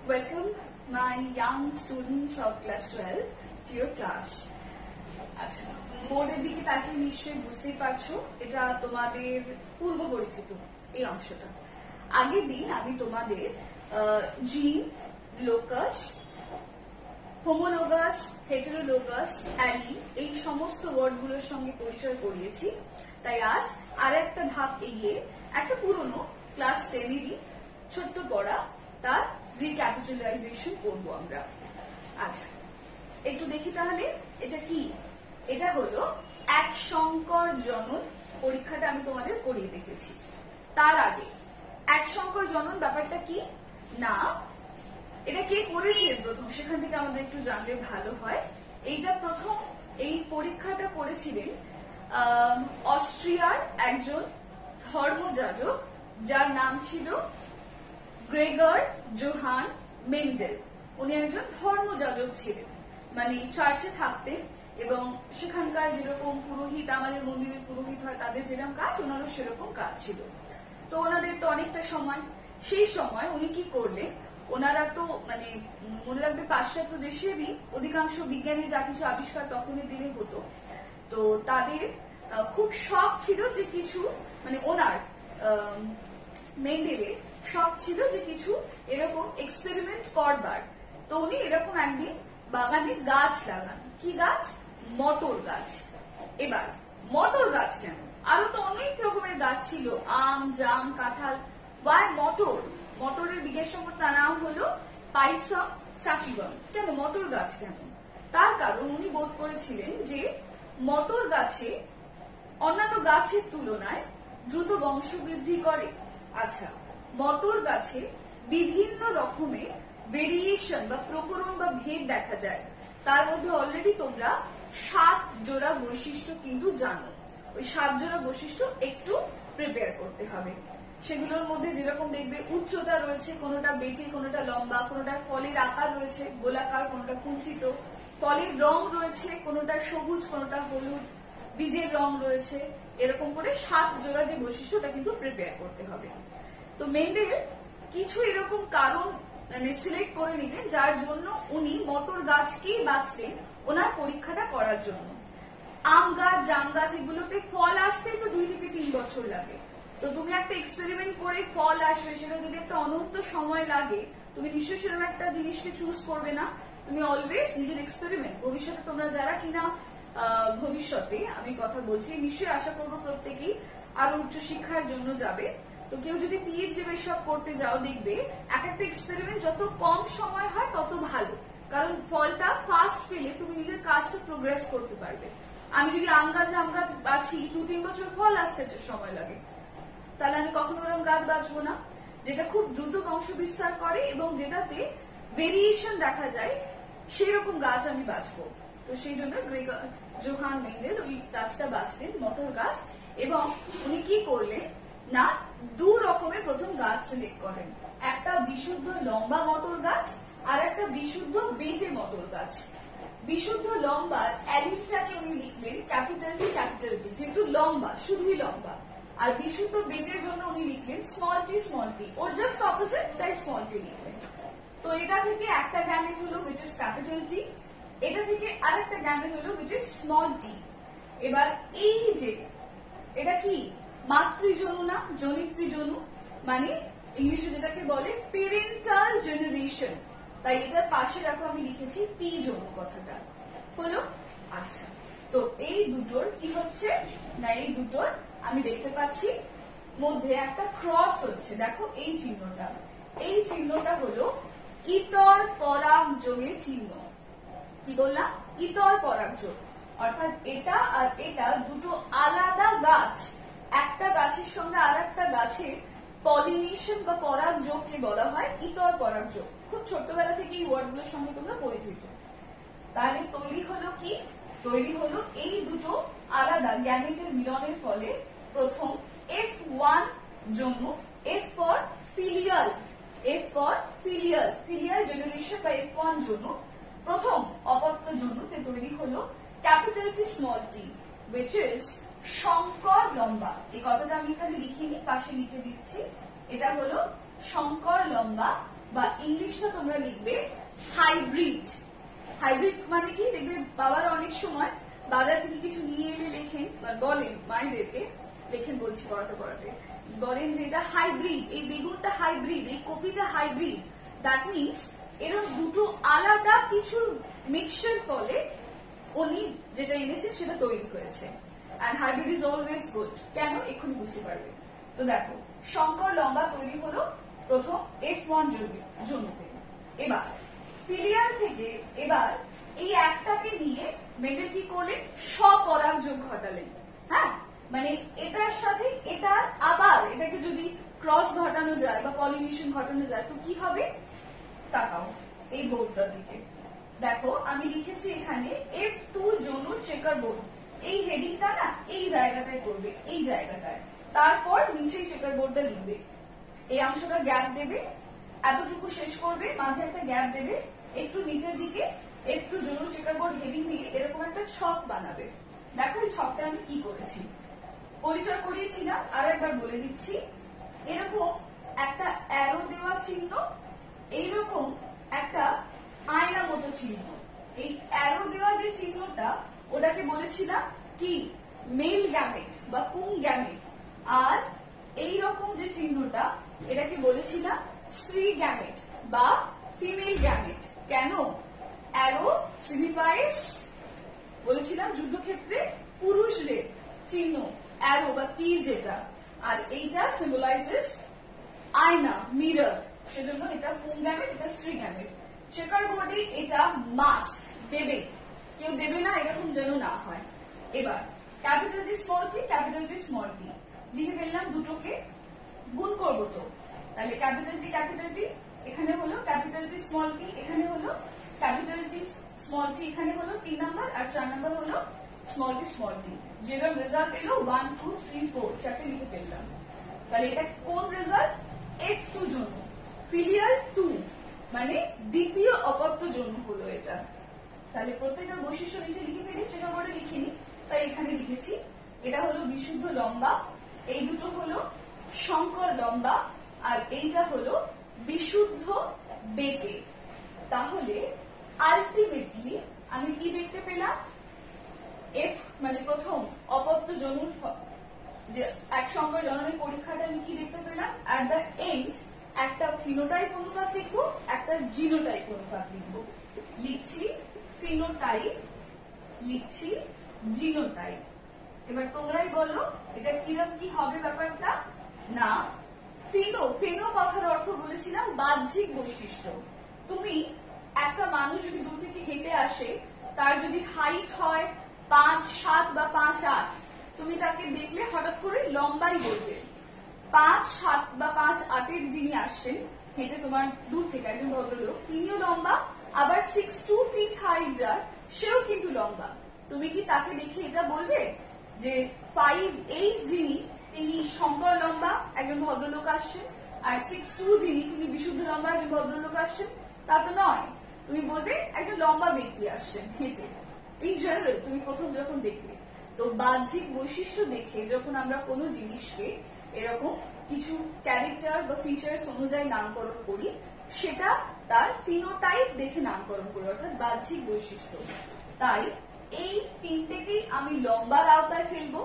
Welcome my young students of class 12 to your class. আচ্ছা, বোর্ডের দিকে তাকিয়ে নিশ্চয়ই বুঝতেই পারছো এটা তোমাদের পূর্ব পরিচিত এই অংশটা। আগের দিন আমি তোমাদের জিন, লোকাস, হোমোলোগাস, হেটেরোলোগাস, অ্যালি এই সমস্ত ওয়ার্ডগুলোর সঙ্গে পরিচয় করিয়েছি। তাই আজ আর একটা ধাপ এগিয়ে একটা পুরনো ক্লাস 10-এরই ছোট্ট পড়া তার রিক্যাপিচুলাইজেশন করবো আমরা। আচ্ছা, একটু দেখি তাহলে এটা কি। এটা হলো এক সংকর জনন পরীক্ষাটা আমি তোমাদের করিয়ে দেখেছি। তার আগে এক সংকর জনন ব্যাপারটা কি না, এটা কে করেছিলেন প্রথম সেখান থেকে আমাদের একটু জানলে ভালো হয়। এইটা প্রথম এই পরীক্ষাটা করেছিলেন অস্ট্রিয়ার একজন ধর্মযাজক যার নাম ছিল গ্রেগর জোহান মেন্ডেল। উনি একজন ধর্মযাজক ছিলেন, মানে চার্চে থাকতেন এবং সেখানকার যেরকম পুরোহিত, আমাদের মন্দিরের পুরোহিত হয় তাদের যেরকম কাজ, ওনারও সেরকম কাজ ছিল। তো ওনাদের তো অনেকটা সময়, সেই সময় উনি কি করলেন, ওনারা তো মানে মনে রাখবে পাশ্চাত্য দেশেরই অধিকাংশ বিজ্ঞানী যা কিছু আবিষ্কার তখনই দিনে হতো। তো তাদের খুব শখ ছিল যে কিছু, মানে ওনার মেন্ডেলের শখ ছিল যে কিছু এরকম এক্সপেরিমেন্ট করবার। তো উনি এরকম একদিন বাগানে গাছ লাগান। কি গাছ? মটর গাছ। এবার মটর গাছ কেন? আরো তো অনেক রকমের গাছ ছিল, আম, জাম, কাঁঠাল। ওয়াই মটর? মটরের বিশেষত নাম হলো পাইসাম সাকিগম। কেন মটর গাছ কেন? তার কারণ উনি বোধ করেছিলেন যে মটর গাছে অন্যান্য গাছের তুলনায় দ্রুত বংশবৃদ্ধি করে। আচ্ছা, মটর গাছে বিভিন্ন রকমের ভেরিয়েশন বা প্রকরণ বা ভেদ দেখা যায়। তার মধ্যে অলরেডি তোমরা 7 জোড়া বৈশিষ্ট্য কিন্তু জানো। ওই 7 জোড়া বৈশিষ্ট্য একটু প্রিপেয়ার করতে হবে। সেগুলোর মধ্যে যেরকম দেখবে উচ্চতা রয়েছে, কোনোটা বেটে, কোনোটা লম্বা, কোনোটা ফলের আকার রয়েছে গোলাকার, কোনোটা কুঞ্চিত, ফলের রং রয়েছে, কোনোটা সবুজ, কোনোটা হলুদ, বীজের রং রয়েছে, এরকম করে 7 জোড়া যে বৈশিষ্ট্যটা কিন্তু প্রিপেয়ার করতে হবে। তো মেন্ডেল কিছু এরকম কারণ মানে সিলেক্ট করে নিলেন যার জন্য উনি মটর গাছকেই বাছলেন ওনার পরীক্ষাটা করার জন্য। আম গাছ, জাম গাছ এগুলোতে ফল আসতে তো 2 থেকে 3 বছর লাগে। তো তুমি একটা এক্সপেরিমেন্ট করে ফল আসবে, সেটা যদি একটা অনন্ত সময় লাগে, তুমি নিশ্চয়ই সেরকম একটা জিনিসকে চুজ করবে না। তুমি অলওয়েজ নিজের এক্সপেরিমেন্ট, ভবিষ্যতে তোমরা যারা কিনা ভবিষ্যতে আমি কথা বলছি, নিশ্চয়ই আশা করবো প্রত্যেকেই আরো উচ্চশিক্ষার জন্য যাবে। তো কেউ যদি পিএইচডি এসব করতে যাও, দেখবে এক একটা এক্সপেরিমেন্ট যত কম সময় হয় তত ভালো, কারণ ফলটা ফাস্ট পেলে তুমি নিজের কাজটা প্রোগ্রেস করতে পারবে। আমি যদি আম গাছ বাছি, 2-3 বছর ফল আসতে সময় লাগে, তাহলে আমি কখনো এরকম গাছ বাঁচবো না। যেটা খুব দ্রুত বংশ বিস্তার করে এবং যেটাতে ভেরিয়েশন দেখা যায়, সেই রকম গাছ আমি বাঁচবো। তো সেই জন্য গ্রেগর জোহান মেন্ডেল ওই গাছটা বাঁচলেন, মটর গাছ। এবং উনি কি করলেন না, 2 রকমের প্রথম গাছ সিলেক্ট করেন। একটা বিশুদ্ধ লম্বা মটর গাছ আর একটা বিশুদ্ধ বেটে মটর গাছ। বিশুদ্ধ লম্বা অ্যালিটাকে উনি লিখলেন ক্যাপিটাল টি, যেহেতু লম্বা, শুধুই লম্বা। আর বিশুদ্ধ বেটের জন্য উনি লিখলেন স্মল টি, ওর জাস্ট অপোজিট, তাই স্মল টি লিখলেন। তো এটা থেকে একটা গ্যামেট হলো which is ক্যাপিটাল টি, এটা থেকে আরেকটা গ্যামেট হলো which is স্মল টি। এবার এই যে এটা কি মাতৃজনু না জনিত্রীজনু, মানে ইংলিশে যেটাকে বলে প্যারেন্টাল জেনারেশন, তাই এটার পাশে রাখো আমি লিখেছি পি জনু কথাটা হলো। আচ্ছা, তো এই দুটোর কি হচ্ছে না, এই দুটোর আমি দেখতে পাচ্ছি মধ্যে একটা ক্রস হচ্ছে। দেখো এই চিহ্নটা, এই চিহ্নটা হলো ইতর পরাগ যোগের চিহ্ন। কি বললাম? ইতর পরাগ যোগ, অর্থাৎ এটা আর এটা দুটো আলাদা গাছ, একটা গাছের সঙ্গে আর একটা গাছের পলিনেশন বা পরাগ যোগকে বলা হয় ইতর পরাগ যোগ। খুব ছোট্টবেলা থেকে এই ওয়ার্ডগুলোর সঙ্গে তোমরা পরিচিত। তাহলে তৈরি হলো কি? তৈরি হলো এই দুটো আলাদা গ্যামেটের মিলনের ফলে প্রথম F1 জন্য, F for filial, filial generation বা F1 জন্য প্রথম অপত্য জন্যতে তৈরি হলো capital T small tea which is সংকর লম্বা। এই কথাটা আমি এখানে লিখিনি, পাশে লিখে দিচ্ছি। এটা হলো সংকর লম্বা বা ইংলিশটা তোমরা লিখবে হাইব্রিড। হাইব্রিড মানে কি, দেখবে বাবারা অনেক সময় বাজার থেকে কিছু নিয়ে এলে লেখেন বা বলেন, মায়েদেরকে লেখেন বলছি পড়াতে পড়াতে, বলেন যে এটা হাইব্রিড, এই বেগুনটা হাইব্রিড, এই কপিটা হাইব্রিড। দ্যাট মিনস এরকম দুটো আলাদা কিছু মিক্সচার ফলে উনি যেটা এনেছেন সেটা তৈরি হয়েছে। and hybrid is always good। কেন, এক্ষুনি বুঝতে পারবে। তো দেখো, শঙ্কর লম্বা তৈরি হলো প্রথম F1 জন্যতে। এবার ফিলিয়াল থেকে এবার এই একটাকে নিয়ে মেন্ডেল কি করলেন, স্বপরাগযোগ ঘটালেন। হ্যাঁ, মানে এটার সাথে এটা আবার এটাকে যদি ক্রস ঘটানো যায় বা পলিনেশন ঘটানো যায় তো কি হবে, তাকাও এই বোর্ডটার দিকে। দেখো আমি লিখেছি এখানে F2 জনুর চেকার বোর্ড। এই হেডিংটা না এই জায়গাটায় করবে, এই জায়গাটায়, তারপর নিচে চেকার বোর্ডটা লিখবে, এই অংশটা গ্যাপ দেবে, এতটুকু শেষ করবে, মাঝে একটা গ্যাপ দেবে, একটু নিচের দিকে একটু জনুর চেকার বোর্ড হেডিং দিয়ে এরকম একটা ছক বানাবে। দেখো এই ছকটা আমি কি করেছি, পরিচয় করিয়েছি না, আর একবার বলে দিচ্ছি। এরকম একটা অ্যারো দেওয়া চিহ্ন, এইরকম একটা আয়না মতো চিহ্ন। এই অ্যারো দেওয়া যে চিহ্নটা ওটাকে বলেছিলাম কি, মেল গ্যামেট বা পুং গ্যামেট। আর এই রকম যে চিহ্নটা এটাকে বলেছিলাম স্ত্রী গ্যামেট বা ফিমেল গ্যামেট। কেন, অ্যারো সিগনিফাইস বলেছিলাম যুদ্ধক্ষেত্রে পুরুষদের চিহ্ন, অ্যারো বা তীর যেটা, আর এইটা সিম্বলাইজেস আয়না, মিরর, সেজন্য এটা পুং গ্যামেট, এটা স্ত্রী গ্যামেট। চেকার বোর্ডে এটা মাস্ট দেবে, কেউ দেবে না এরকম যেন না হয়। এবার capital T small tea, capital T small tea লিখে ফেললাম, দুটোকে গুণ করবো তো, তাহলে ক্যাপিটাল টি এখানে হলো, ক্যাপিটাল টি স্মল টি এখানে হলো, ক্যাপিটাল টি স্মল টি এখানে হলো 3 নাম্বার, আর 4 নাম্বার হলো স্মল টি। যেরকম রেজাল্ট এলো 1 2 3 4 চারটে লিখে ফেললাম। তাহলে এটা কোন রেজাল্ট, F2 জন্য, ফিলিয়াল 2 মানে দ্বিতীয় অপত্য জন্য হলো এটা। তাহলে প্রত্যেকটা বৈশিষ্ট্য নিচে লিখে ফেলি, চেকার বোর্ডে লিখিনি তাই এখানে লিখেছি। এটা হলো বিশুদ্ধ লম্বা, এই দুটো হলো শঙ্কর লম্বা, আর এইটা হলো বিশুদ্ধ বেটে। তাহলে আলটিমেটলি আমি কি দেখতে পেলাম, এফ মানে প্রথম অপত্য জনুর যে এক শঙ্কর জননের পরীক্ষাটা আমি কি দেখতে পেলাম, অ্যাট দ্য এন্ড একটা ফিনোটাইপ অনুপাত লিখবো, একটা জিনোটাইপ অনুপাত লিখবো। লিখছি ফিনোটাইপ, লিখছি জিনোটাইপ। এবার তোমরাই বলো এটা কিরকম কি হবে ব্যাপারটা। না, ফেনো কথার অর্থ বলেছিলাম বাহ্যিক বৈশিষ্ট্য। তুমি একটা মানুষ যদি দূর থেকে হেঁটে আসে, তার যদি হাইট হয় 5'7" বা 5'8", তুমি তাকে দেখলে হঠাৎ করে লম্বাই বলবে। 5'7" বা 5'8" যিনি আসছেন হেঁটে তোমার দূর থেকে, একজন ভদ্রলোক, তিনিও লম্বা, আবার 6'2" ফিট হাইট যার, সেও কিন্তু লম্বা। তুমি কি তাকে দেখে এটা বলবে যে 5'8" যিনি তিনি শঙ্কর লম্বা একজন ভদ্রলোক আসছেন, আর 6'2" যিনি তিনি বিশুদ্ধ লম্বা একজন ভদ্রলোক আসছেন? তা তো নয়। তুমি বলবে একজন লম্বা ব্যক্তি আসছেন হেঁটে। ইন জেনারেল তুমি প্রথম যখন দেখবে, তো বাহ্যিক বৈশিষ্ট্য দেখে যখন আমরা কোনো জিনিসকে এরকম কিছু ক্যারেক্টার বা ফিচার্স অনুযায়ী নামকরণ করি, সেটা তার ফিনোটাইপ দেখে নামকরণ করি, অর্থাৎ বাহ্যিক বৈশিষ্ট্য। তাই এই তিনটেকেই আমি লম্বার আওতায় ফেলবো,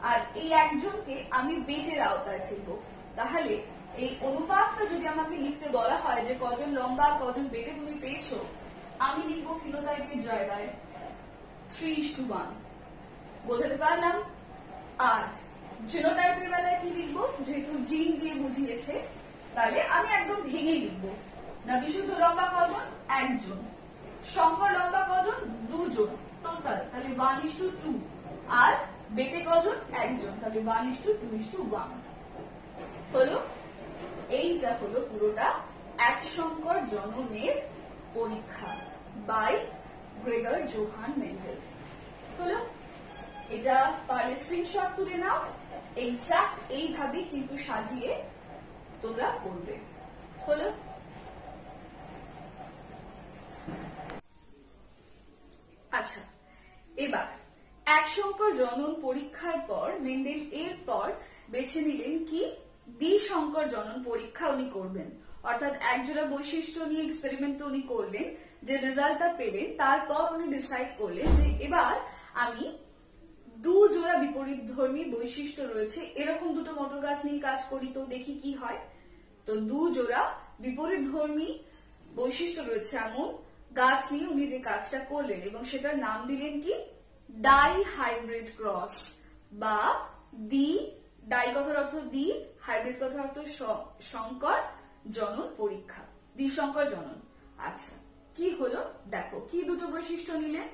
আর এই একজনকে আমি বেটের আওতায় ফেলবো। তাহলে এই অনুপাতটা যদি আমাকে লিখতে বলা হয় যে কজন লম্বা আর কজন বেটে তুমি পেয়েছো, আমি লিখবো ফিনোটাইপের জায়গায় 3:1। বোঝাতে পারলাম? আর জিনোটাইপের বেলায় কি লিখবো, যেহেতু জিন দিয়ে বুঝিয়েছে তাহলে আমি একদম ভেঙে লিখবো। না, বিশুদ্ধ লম্বা কজন, একজন, শঙ্কর লম্বা কজন, দুজন টোটাল, তাহলে 1:2, আর বেটে কজন, একজন, তাহলে 1:2:1 হলো। এইটা হলো পুরোটা এক শঙ্কর জননের পরীক্ষা বাই গ্রেগর জোহান মেন্ডেল। হলো, এটা পারলে স্ক্রিনশট তুলে নাও, এক্সাক্ট এইভাবে কিন্তু সাজিয়ে তোমরা করবে। হলো, আচ্ছা এবার এক শঙ্কর জনন পরীক্ষার পর মেন্ডেল এর পর বেছে নিলেন কি দ্বিশঙ্কর জনন পরীক্ষা উনি করবেন। অর্থাৎ একজোড়া বৈশিষ্ট্য নিয়ে এক্সপেরিমেন্ট উনি করলেন, যে রেজাল্টটা পেলেন তারপর উনি ডিসাইড করলেন যে এবার আমি দু জোড়া বিপরীতধর্মী বৈশিষ্ট্য রয়েছে এরকম দুটো মটর গাছ নিয়ে কাজ করি, তো দেখি কি হয়। তো দু জোড়া বিপরীতধর্মী বৈশিষ্ট্য রয়েছে এমন গাছ নিয়ে উনি যে কাজটা করলেন এবং সেটার নাম দিলেন কি ডাই হাইব্রিড ক্রস, বা ডাই কথার অর্থ দ্বি, হাইব্রিড কথার অর্থ সংকর জনন পরীক্ষা, দ্বিসংকর জনন। আচ্ছা কি হলো দেখো, কি দুটো বৈশিষ্ট্য নিলেন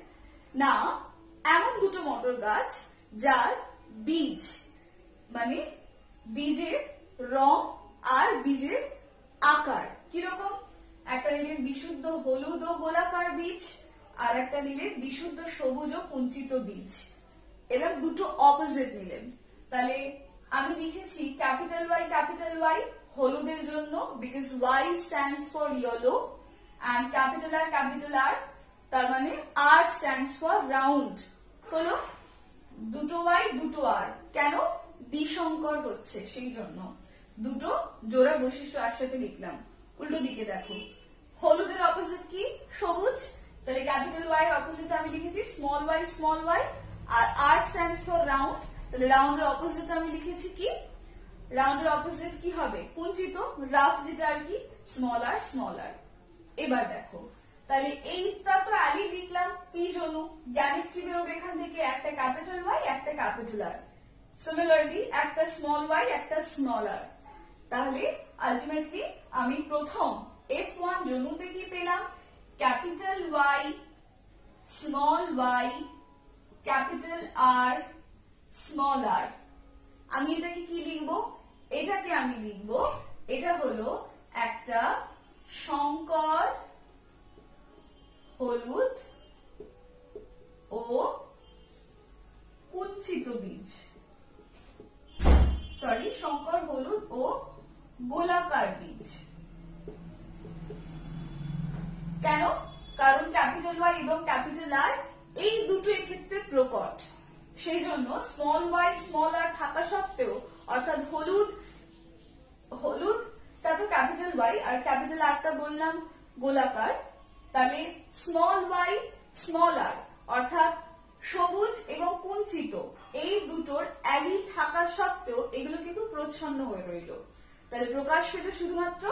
না, এমন দুটো মটর গাছ যার বীজ মানে বীজের রং আর বীজের আকার কিরকম, একটা নিলেন বিশুদ্ধ হলুদ ও গোলাকার বীজ, আর একটা নিলেন বিশুদ্ধ সবুজ ও কুঞ্চিত বীজ। এবার দুটো অপোজিট নিলেন, তাহলে আমি লিখেছি ক্যাপিটাল ওয়াই হলুদের জন্য, because Y stands for yellow, and capital R তার মানে R stands for round। হলো দুটো Y দুটো R, কেন দ্বিসংকর হচ্ছে সেই জন্য দুটো জোড়া বৈশিষ্ট্য একসাথে লিখলাম। উল্টো দিকে দেখো, হলুদের অপোজিট কি সবুজ, তাহলে ক্যাপিটাল Y এর অপোজিট আমি লিখেছি স্মল y, আর R stands for round, তাহলে রাউন্ডের অপোজিট আমি লিখেছি কি, রাউন্ডের অপোজিট কি হবে কুঞ্চিত, রাফ যেটা আর কি স্মল r। এবার দেখো তাহলে এইটা তো আলি লিখলাম পি জনু, গ্যামেট কি বেরোবে এখান থেকে, একটা ক্যাপিটাল ওয়াই একটা ক্যাপিটাল আর, সিমিলারলি একটা স্মল ওয়াই একটা স্মল আর। তাহলে আলটিমেটলি আমি প্রথম F1 জনুতে কি পেলাম, capital Y small Y capital R small R. আমি এটাকে কি লিখবো, এটাকে আমি লিখবো এটা হলো একটা সংকর হলুদ ও কুঞ্চিত বীজ, সংকর হলুদ ও গোলাকার বীজ। কেন, কারণ ক্যাপিটাল ওয়াই এবং ক্যাপিটাল আর এই দুটো ক্ষেত্রে প্রকট, সেই জন্য স্মল ওয়াই স্মল আর থাকা সত্ত্বেও, অর্থাৎ হলুদ তা তো ক্যাপিটাল ওয়াই আর ক্যাপিটাল আরটা বললাম গোলাকার, তাহলে স্মল ওয়াই স্মল আর অর্থাৎ সবুজ এবং কুঞ্চিত এই দুটোর অ্যালি থাকা সত্ত্বেও এগুলো কিন্তু প্রচ্ছন্ন হয়ে রইল। তাহলে প্রকাশ পেল শুধুমাত্র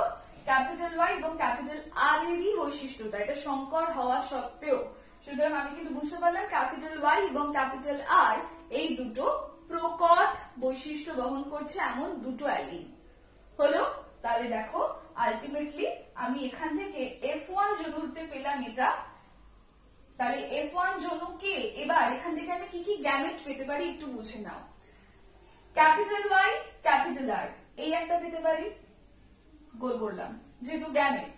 ক্যাপিটাল ওয়াই এবং ক্যাপিটাল আর এরই বৈশিষ্ট্যটা, এটা সংকর হওয়া সত্ত্বেও। সুতরাং আমি কিন্তু বুঝতে পারলাম ক্যাপিটাল ওয়াই এবং ক্যাপিটাল আর এই দুটো প্রকট বৈশিষ্ট্য বহন করছে এমন দুটো অ্যালিন হলো। তাহলে দেখো আলটিমেটলি আমি এখান থেকে F1 জনুতে পেলাম এটা। তাহলে F1 জনুকে এবার এখান থেকে আমি কি কি গ্যামেট পেতে পারি একটু বুঝে নাও। ক্যাপিটাল ওয়াই ক্যাপিটাল আর এই একটা পেতে পারি, গোল করলাম যেহেতু গ্যামেট।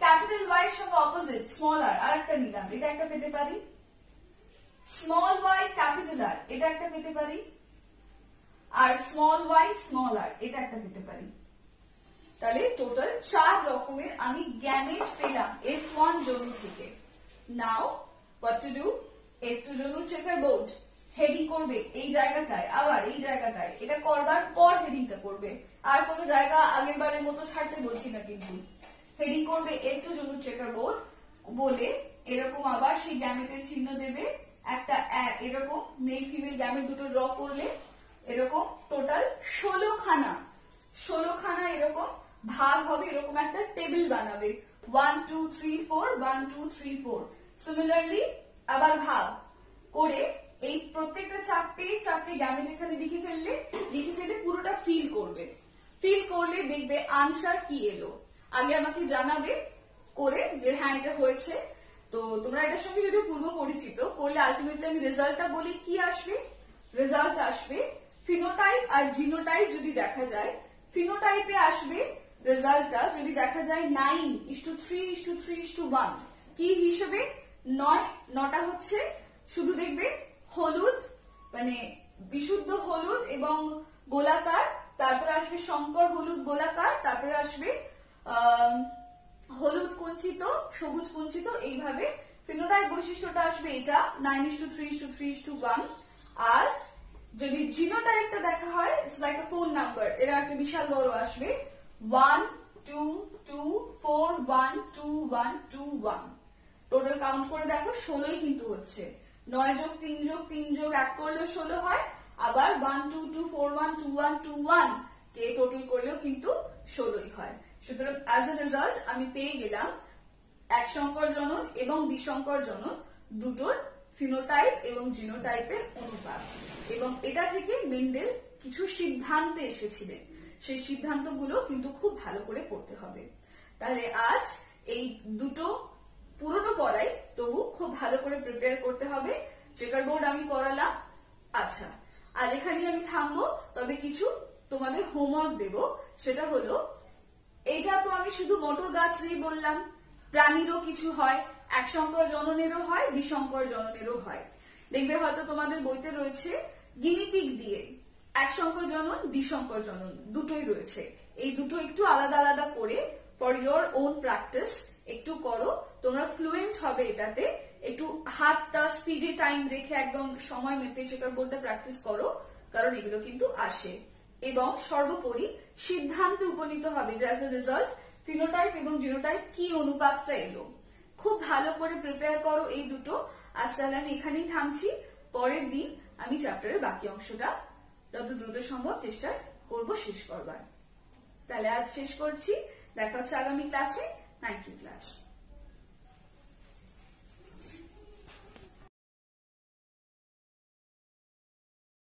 ক্যাপিটাল ওয়াই এর সঙ্গে অপোজিট স্মল আর একটা নিলাম, এটা একটা পেতে পারি। স্মল ওয়াই ক্যাপিটাল আর এটা একটা পেতে পারি, আর স্মল ওয়াই স্মল আর এটা একটা পেতে পারি। তাহলে টোটাল 4 রকমের আমি গ্যামেট পেলাম F1 জনু থেকে। Now what to do, F2 জনুর চেকার বোর্ড হেডিং করবে এই জায়গাটায়, আবার এই জায়গাটায়, এটা করবার পর হেডিংটা করবে, আর কোনো জায়গা আগের বারের মতো ছাড়তে বলছি না, কিন্তু হেডিং করবে F2 জনুর চেকার বোর্ড বলে এরকম আবার সেই গ্যামেটের চিহ্ন দেবে, একটা এরকম মেল ফিমেল গ্যামেট দুটো ড্র করলে এরকম টোটাল 16 খানা এরকম ভাগ হবে, এরকম একটা টেবিল বানাবে 1 2 3 4 1 2 3 4। সিমিলারলি আবার ভাগ করে এই প্রত্যেকটা চারটে গ্যামেট এখানে লিখে ফেললে পুরোটা ফিল করলে দেখবে আনসার কি এলো। আগে আমাকে জানাবে করে যে হ্যাঁ এটা হয়েছে। তো তোমরা এটার সঙ্গে যদি পূর্ব পরিচিত করলে আলটিমেটলি আমি রেজাল্টটা বলি কি আসবে, রেজাল্ট আসবে ফিনোটাইপ আর জিনোটাইপ যদি দেখা যায়, ফিনোটাইপে আসবে রেজাল্টটা যদি দেখা যায় 9:3:3:1 কি হিসেবে 9টা হচ্ছে শুধু দেখবে হলুদ মানে বিশুদ্ধ হলুদ এবং গোলাকার, তারপরে আসবে সংকর হলুদ গোলাকার, তারপরে আসবে হলুদ কুঞ্চিত সবুজ কুঞ্চিত, এইভাবে ফিনোটাইপ বৈশিষ্ট্যটা আসবে এটা 9:3:3:1। আর যদি জিনোটাইপটা দেখা হয় it's like a phone number, এরা একটা বিশাল বড় আসবে 1 2 2 4 1 2 1 2 1 টোটাল কাউন্ট করে দেখো 16ই কিন্তু হচ্ছে। 9 যোগ 3 যোগ 3 যোগ 1 করলেও 16 হয়, আবার 1 2 2 4 1 2 1 2 1 কে টোটাল করলেও কিন্তু 16ই হয়। সুতরাং অ্যাজ এ রেজাল্ট আমি পেয়ে গেলাম এক সংকর জনন এবং দ্বিসংকর জনন দুটোর ফিনোটাইপ এবং জিনোটাইপের অনুপাত, এবং এটা থেকে মেন্ডেল কিছু সিদ্ধান্তে এসেছিলেন। সেই সিদ্ধান্তগুলো কিন্তু খুব ভালো করে পড়তে হবে। তাহলে আজ এই দুটো পুরনো পড়াই, তবু খুব ভালো করে প্রিপেয়ার করতে হবে। চেকার বোর্ড আমি পড়ালাম। আচ্ছা, আর এখানেই আমি থামবো, তবে কিছু তোমাদের হোমওয়ার্ক দেব। সেটা হলো, এইটা তো আমি শুধু মটর গাছ নিয়ে বললাম, প্রাণীরও কিছু হয়, এক সংকর জননেরও হয়, দ্বিসংকর জননেরও হয়। দেখবে হয়তো তোমাদের বইতে রয়েছে গিনিপিগ দিয়ে এক সংকর জনন দ্বিসংকর জনন দুটোই রয়েছে। এই দুটো একটু আলাদা আলাদা করে ফর ইয়োর ওন প্র্যাকটিস একটু করো, তোমরা ফ্লুয়েন্ট হবে এটাতে। একটু হাতটা স্পিডে টাইম রেখে একদম সময় মেপে চেকার বোর্ডটা প্র্যাকটিস করো, কারণ এগুলো কিন্তু আসে। এবং সর্বোপরি সিদ্ধান্তে উপনীত হবে যে অ্যাজ এ রেজাল্ট ফিনোটাইপ এবং জিনোটাইপ কি অনুপাতটা এলো। খুব ভালো করে প্রিপেয়ার করো এই দুটো। আজ তাহলে আমি এখানেই থামছি। পরের দিন আমি চ্যাপ্টারের বাকি অংশটা যত দ্রুত সম্ভব চেষ্টা করব শেষ করবার। তাহলে আজ শেষ করছি, দেখা হচ্ছে আগামী ক্লাসে। Thank you class.